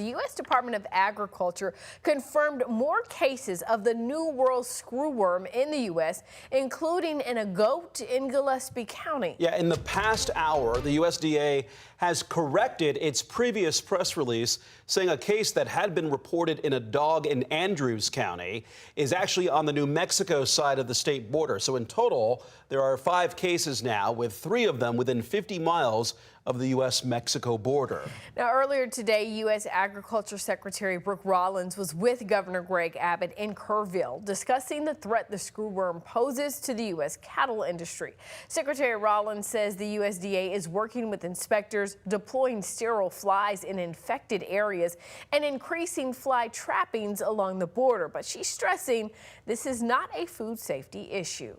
The U.S. Department of Agriculture confirmed more cases of the New World screwworm in the U.S., including in a goat in Gillespie County. Yeah, in the past hour, the USDA has corrected its previous press release, saying a case that had been reported in a dog in Andrews County is actually on the New Mexico side of the state border. So in total, there are 5 cases now, with 3 of them within 50 miles of the U.S.-Mexico border. Now, earlier today, U.S. Agriculture Secretary Brooke Rollins was with Governor Greg Abbott in Kerrville discussing the threat the screwworm poses to the U.S. cattle industry. Secretary Rollins says the USDA is working with inspectors, deploying sterile flies in infected areas, and increasing fly trappings along the border. But she's stressing this is not a food safety issue.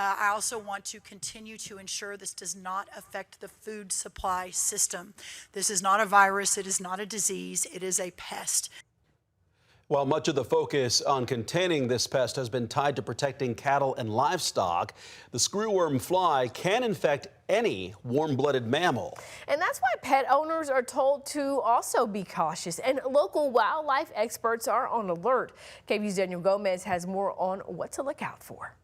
I also want to continue to ensure this does not affect the food supply system. This is not a virus. It is not a disease. It is a pest. While much of the focus on containing this pest has been tied to protecting cattle and livestock, the screwworm fly can infect any warm-blooded mammal. And that's why pet owners are told to also be cautious, and local wildlife experts are on alert. KVUE's Daniel Gomez has more on what to look out for.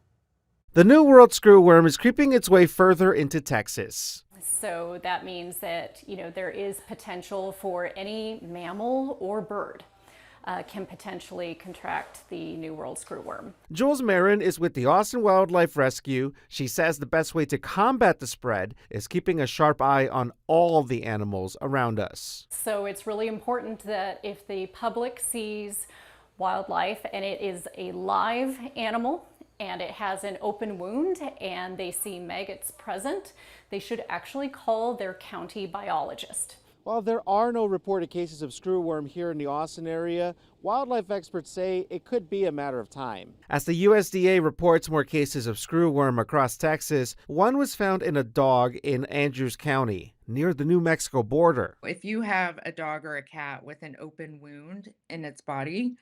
The New World screwworm is creeping its way further into Texas. So that means that, there is potential for any mammal or bird can potentially contract the New World screwworm. Jules Marin is with the Austin Wildlife Rescue. She says the best way to combat the spread is keeping a sharp eye on all the animals around us. So it's really important that if the public sees wildlife and it is a live animal, and it has an open wound and they see maggots present, they should actually call their county biologist. While there are no reported cases of screwworm here in the Austin area, wildlife experts say it could be a matter of time. As the USDA reports more cases of screwworm across Texas, one was found in a dog in Andrews County, near the New Mexico border. If you have a dog or a cat with an open wound in its body,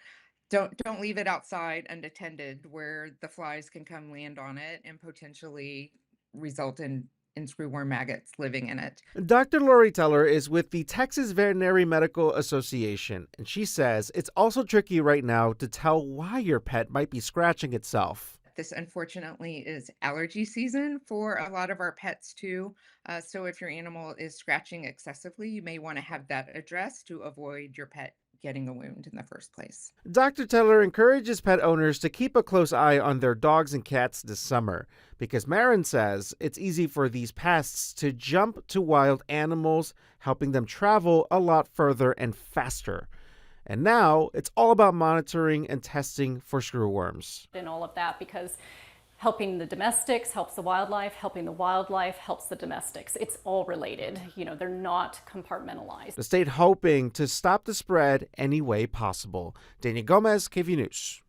don't leave it outside unattended where the flies can come land on it and potentially result in screwworm maggots living in it. Dr. Lori Teller is with the Texas Veterinary Medical Association, and she says it's also tricky right now to tell why your pet might be scratching itself. This unfortunately is allergy season for a lot of our pets too. So if your animal is scratching excessively, you may want to have that addressed to avoid your pet getting a wound in the first place. Dr. Teller encourages pet owners to keep a close eye on their dogs and cats this summer because Marin says it's easy for these pests to jump to wild animals, helping them travel a lot further and faster. And now it's all about monitoring and testing for screwworms. And all of that, because helping the domestics helps the wildlife, helping the wildlife helps the domestics. It's all related. They're not compartmentalized. The state hoping to stop the spread any way possible. Daniel Gomez, KVUE News.